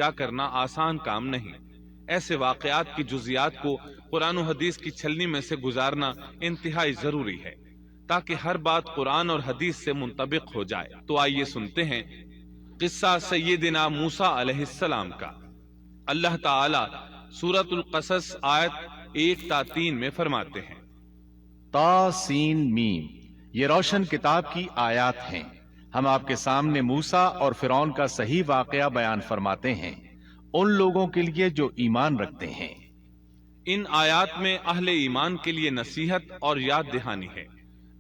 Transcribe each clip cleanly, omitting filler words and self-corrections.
التجا کرنا آسان کام نہیں۔ ایسے واقعات کی جزیات کو قرآن و حدیث کی چھلنی میں سے گزارنا انتہائی ضروری ہے تاکہ ہر بات قرآن اور حدیث سے منطبق ہو جائے۔ تو آئیے سنتے ہیں قصہ سیدنا موسیٰ علیہ السلام کا۔ اللہ تعالی سورۃ القصص آیت 1 تا 3 میں فرماتے ہیں، تا سین میم، یہ روشن کتاب کی آیات ہیں۔ ہم آپ کے سامنے موسیٰ اور فرعون کا صحیح واقعہ بیان فرماتے ہیں ان لوگوں کے لیے جو ایمان رکھتے ہیں۔ ان آیات میں اہل ایمان کے لیے نصیحت اور یاد دہانی ہے،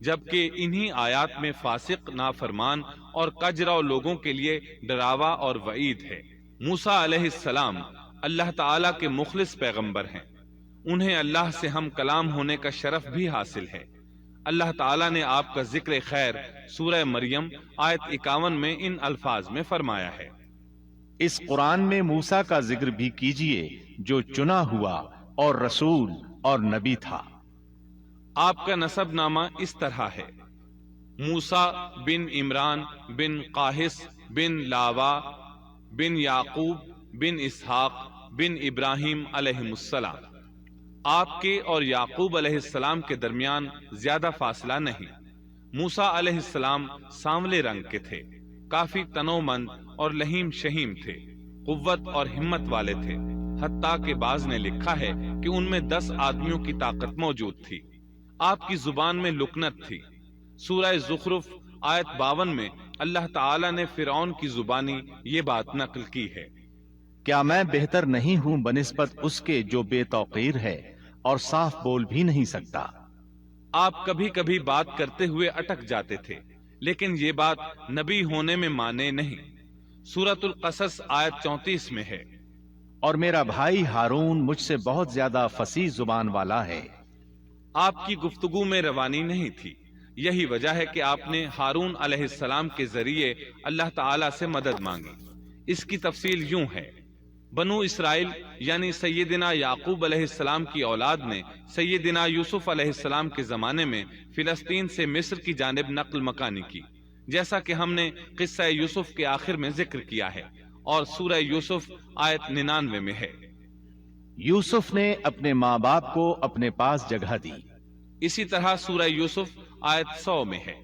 جبکہ انہی آیات میں فاسق، نافرمان اور کجرو لوگوں کے لیے ڈراوا اور وعید ہے۔ موسیٰ علیہ السلام اللہ تعالیٰ کے مخلص پیغمبر ہیں، انہیں اللہ سے ہم کلام ہونے کا شرف بھی حاصل ہے۔ اللہ تعالیٰ نے آپ کا ذکر خیر سورہ مریم آیت 51 میں ان الفاظ میں فرمایا ہے، اس قرآن میں موسیٰ کا ذکر بھی کیجئے جو چنا ہوا اور رسول اور نبی تھا۔ آپ کا نسب نامہ اس طرح ہے، موسیٰ بن عمران بن قاہس بن لاوا بن یعقوب بن اسحاق بن ابراہیم علیہ السلام۔ آپ کے اور یعقوب علیہ السلام کے درمیان زیادہ فاصلہ نہیں۔ موسیٰ علیہ السلام سانولے رنگ کے تھے، کافی تنومند اور لہیم شہیم تھے، قوت اور ہمت والے تھے، حتیٰ کہ بعض نے لکھا ہے کہ ان میں 10 آدمیوں کی طاقت موجود تھی۔ آپ کی زبان میں لکنت تھی۔ سورہ زخرف آیت 52 میں اللہ تعالیٰ نے فرعون کی زبانی یہ بات نقل کی ہے، کیا میں بہتر نہیں ہوں بنسبت اس کے جو بے توقیر ہے اور صاف بول بھی نہیں سکتا۔ آپ کبھی کبھی بات کرتے ہوئے اٹک جاتے تھے، لیکن یہ بات نبی ہونے میں مانے نہیں۔ سورۃ القصص آیت 34 میں ہے، اور میرا بھائی ہارون مجھ سے بہت زیادہ فصیح زبان والا ہے۔ آپ کی گفتگو میں روانی نہیں تھی، یہی وجہ ہے کہ آپ نے ہارون علیہ السلام کے ذریعے اللہ تعالیٰ سے مدد مانگی۔ اس کی تفصیل یوں ہے، بنو اسرائیل یعنی سیدنا یعقوب علیہ السلام کی اولاد نے سیدنا یوسف علیہ السلام کے زمانے میں فلسطین سے مصر کی جانب نقل مکانی کی، جیسا کہ ہم نے قصہ یوسف کے آخر میں ذکر کیا ہے، اور سورہ یوسف آیت 99 میں ہے۔ یوسف نے اپنے ماں باپ کو اپنے پاس جگہ دی، اسی طرح سورہ یوسف آیت 100 میں ہے،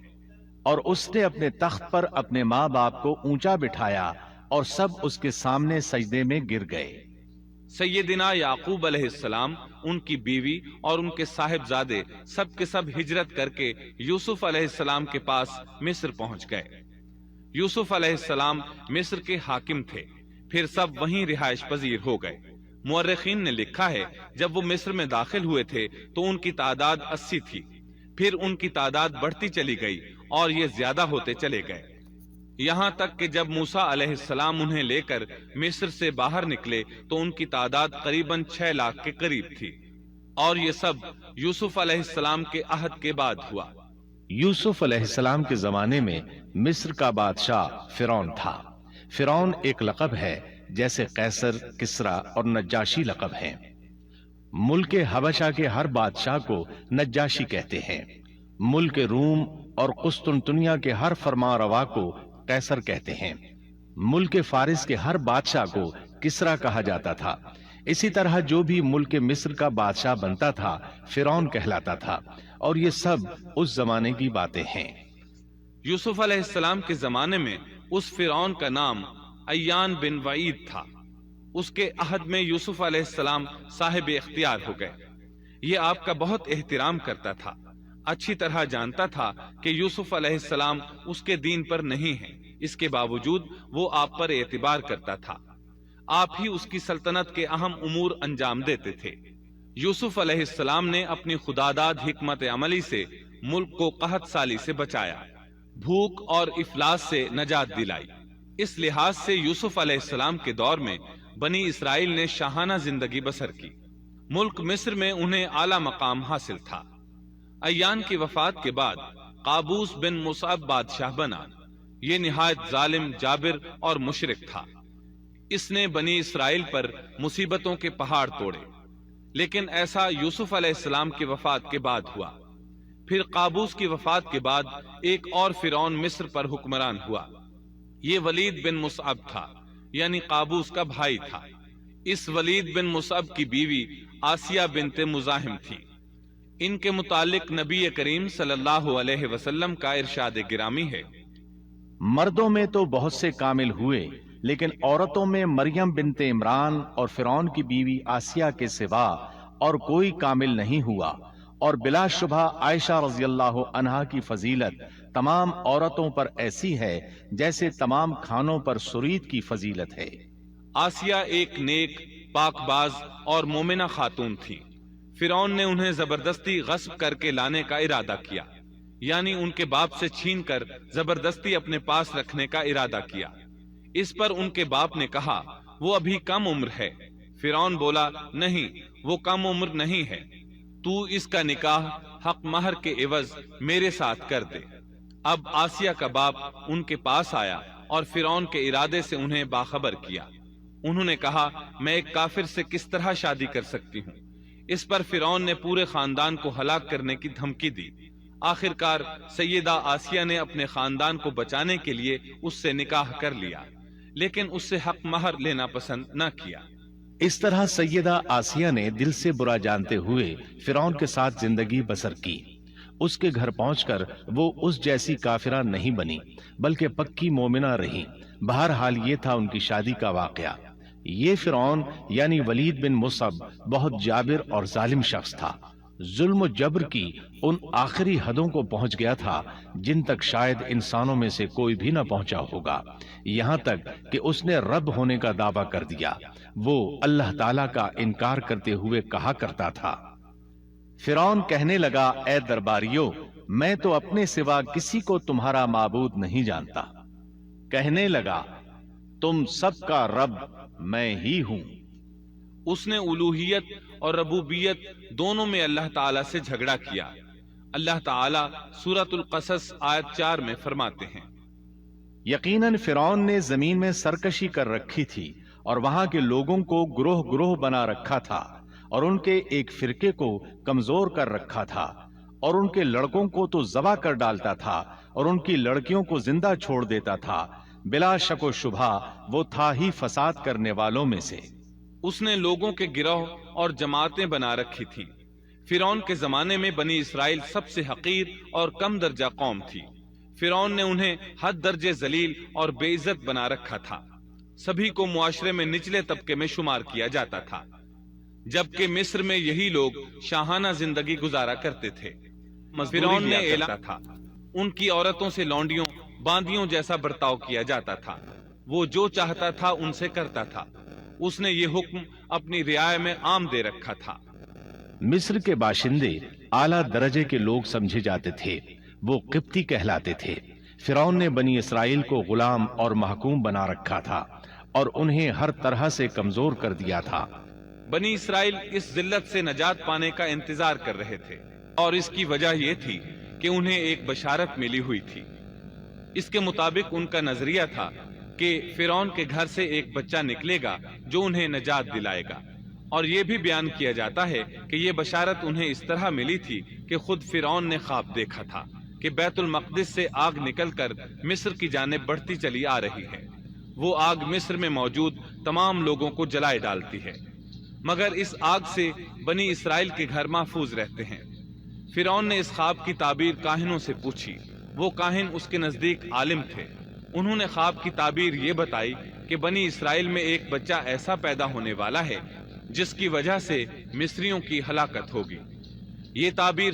اور اس نے اپنے تخت پر اپنے ماں باپ کو اونچا بٹھایا اور سب اس کے سامنے سجدے میں گر گئے۔ سیدنا یعقوب علیہ السلام، ان کی بیوی اور ان کے صاحبزادے سب کے سب ہجرت کر کے یوسف علیہ السلام کے پاس مصر پہنچ گئے۔ یوسف علیہ السلام مصر کے حاکم تھے، پھر سب وہیں رہائش پذیر ہو گئے۔ مورخین نے لکھا ہے جب وہ مصر میں داخل ہوئے تھے تو ان کی تعداد 80 تھی، پھر ان کی تعداد بڑھتی چلی گئی اور یہ زیادہ ہوتے چلے گئے، یہاں تک کہ جب موسیٰ علیہ السلام انہیں لے کر مصر سے باہر نکلے تو ان کی تعداد قریباً 6 لاکھ کے قریب تھی، اور یہ سب یوسف علیہ السلام کے عہد کے بعد ہوا۔ یوسف علیہ السلام کے زمانے میں مصر کا بادشاہ فرعون تھا۔ فرعون ایک لقب ہے جیسے قیصر، کسرا اور نجاشی لقب ہیں۔ ملک حبشہ کے ہر بادشاہ کو نجاشی کہتے ہیں۔ ملک روم اور قسطنطنیہ کے ہر فرمان روا کو قیصر کہتے ہیں۔ ملک فارس کے ہر بادشاہ کو کسرا کہا جاتا تھا۔ اسی طرح جو بھی ملک مصر کا بادشاہ بنتا تھا فرعون کہلاتا تھا، اور یہ سب اس زمانے کی باتیں ہیں۔ یوسف علیہ السلام کے زمانے میں اس فرعون کا نام ایان بن وعید تھا۔ اس کے عہد میں یوسف علیہ السلام صاحب اختیار ہو گئے۔ یہ آپ کا بہت احترام کرتا تھا، اچھی طرح جانتا تھا کہ یوسف علیہ السلام اس کے دین پر نہیں ہیں، اس کے باوجود وہ آپ پر اعتبار کرتا تھا۔ آپ ہی اس کی سلطنت کے اہم امور انجام دیتے تھے۔ یوسف علیہ السلام نے اپنی خداداد حکمت عملی سے ملک کو قحط سالی سے بچایا، بھوک اور افلاس سے نجات دلائی۔ اس لحاظ سے یوسف علیہ السلام کے دور میں بنی اسرائیل نے شاہانہ زندگی بسر کی۔ ملک مصر میں انہیں اعلیٰ مقام حاصل تھا۔ ایان کی وفات کے بعد قابوس بن مصعب بادشاہ بنا۔ یہ نہایت ظالم، جابر اور مشرک تھا۔ اس نے بنی اسرائیل پر مصیبتوں کے پہاڑ توڑے، لیکن ایسا یوسف علیہ السلام کی وفات کے بعد ہوا۔ پھر قابوس کی وفات کے بعد ایک اور فرعون مصر پر حکمران ہوا۔ یہ ولید بن مصعب تھا۔ یعنی قابوس کا بھائی تھا۔ اس ولید بن مصعب کی بیوی آسیہ بنت مزاحم تھی۔ ان کے متعلق نبی کریم صلی اللہ علیہ وسلم کا ارشاد گرامی ہے، مردوں میں تو بہت سے کامل ہوئے، لیکن عورتوں میں مریم بنت عمران اور فرعون کی بیوی آسیہ کے سوا اور کوئی کامل نہیں ہوا، اور بلا شبہ عائشہ رضی اللہ عنہا کی فضیلت تمام عورتوں پر ایسی ہے جیسے تمام کھانوں پر سرید کی فضیلت ہے۔ آسیہ ایک نیک، پاک باز اور مومنہ خاتون تھی۔ فرعون نے انہیں زبردستی غصب کر کے لانے کا ارادہ کیا، یعنی ان کے باپ سے چھین کر زبردستی اپنے پاس رکھنے کا ارادہ کیا۔ اس پر ان کے باپ نے کہا وہ ابھی کم عمر ہے۔ فرعون بولا نہیں، وہ کم عمر نہیں ہے، تو اس کا نکاح حق مہر کے عوض میرے ساتھ کر دے۔ اب آسیہ کا باپ ان کے پاس آیا اور فرعون کے ارادے سے انہیں باخبر کیا۔ انہوں نے کہا میں ایک کافر سے کس طرح شادی کر سکتی ہوں؟ اس پر فرعون نے پورے خاندان کو ہلاک کرنے کی دھمکی دی۔ آخرکار سیدہ آسیہ نے اپنے خاندان کو بچانے کے لیے اس سے نکاح کر لیا، لیکن اس سے حق مہر لینا پسند نہ کیا۔ اس طرح سیدہ آسیہ نے دل سے برا جانتے ہوئے فرعون کے ساتھ زندگی بسر کی۔ اس کے گھر پہنچ کر وہ اس جیسی کافرہ نہیں بنی، بلکہ پکی مومنہ رہی۔ بہرحال یہ تھا ان کی شادی کا واقعہ۔ یہ فرعون یعنی ولید بن مصعب بہت جابر اور ظالم شخص تھا۔ ظلم و جبر کی ان آخری حدوں کو پہنچ گیا تھا جن تک شاید انسانوں میں سے کوئی بھی نہ پہنچا ہوگا، یہاں تک کہ اس نے رب ہونے کا دعویٰ کر دیا۔ وہ اللہ تعالیٰ کا انکار کرتے ہوئے کہا کرتا تھا، فرعون کہنے لگا اے درباریوں، میں تو اپنے سوا کسی کو تمہارا معبود نہیں جانتا۔ کہنے لگا تم سب کا رب میں ہی ہوں۔ اس نے الوہیت اور ربوبیت دونوں میں اللہ تعالیٰ سے جھگڑا کیا۔ اللہ تعالیٰ سورۃ القصص آیت 4 میں فرماتے ہیں، یقیناً فرعون نے زمین میں سرکشی کر رکھی تھی اور وہاں کے لوگوں کو گروہ گروہ بنا رکھا تھا، اور ان کے ایک فرقے کو کمزور کر رکھا تھا، اور ان کے لڑکوں کو تو ذبح کر ڈالتا تھا اور ان کی لڑکیوں کو زندہ چھوڑ دیتا تھا۔ بلا شک و شبہ وہ تھا ہی فساد کرنے والوں میں سے۔ اس نے لوگوں کے گروہ اور جماعتیں بنا رکھی تھی۔ فرعون کے زمانے میں بنی اسرائیل سب سے حقیر اور کم درجہ قوم تھی۔ فرعون نے انہیں حد درجے ذلیل اور بے عزت بنا رکھا تھا۔ سبھی کو معاشرے میں نچلے طبقے میں شمار کیا جاتا تھا، جبکہ مصر میں یہی لوگ شاہانہ زندگی گزارا کرتے تھے۔ فرعون نے اعلان تھا، ان کی عورتوں سے لونڈیوں باندیوں جیسا برتاؤ کیا جاتا تھا، وہ جو چاہتا تھا ان سے کرتا تھا۔ اس نے یہ حکم اپنی رعایا میں عام دے رکھا تھا۔ مصر کے باشندے اعلیٰ درجے کے لوگ سمجھے جاتے تھے، وہ قبطی کہلاتے تھے۔ فرعون نے بنی اسرائیل کو غلام اور محکوم بنا رکھا تھا اور انہیں ہر طرح سے کمزور کر دیا تھا۔ بنی اسرائیل اس ذلت سے نجات پانے کا انتظار کر رہے تھے، اور اس کی وجہ یہ تھی کہ انہیں ایک بشارت ملی ہوئی تھی۔ اس کے مطابق ان کا نظریہ تھا کہ فرعون کے گھر سے ایک بچہ نکلے گا جو انہیں نجات دلائے گا، اور یہ بھی بیان کیا جاتا ہے کہ یہ بشارت انہیں اس طرح ملی تھی کہ خود فرعون نے خواب دیکھا تھا کہ بیت المقدس سے آگ نکل کر مصر کی جانب بڑھتی چلی آ رہی ہے۔ وہ آگ مصر میں موجود تمام لوگوں کو جلائے ڈالتی ہے، مگر اس آگ سے بنی اسرائیل کے گھر محفوظ رہتے ہیں۔ فرعون نے اس خواب کی تعبیر کاہنوں سے پوچھی۔ وہ کاہن اس کے نزدیک عالم تھے۔ انہوں نے خواب کی تعبیر یہ بتائی کہ بنی اسرائیل میں ایک بچہ ایسا پیدا ہونے والا ہے جس کی وجہ سے مصریوں کی ہلاکت ہوگی۔ یہ تعبیر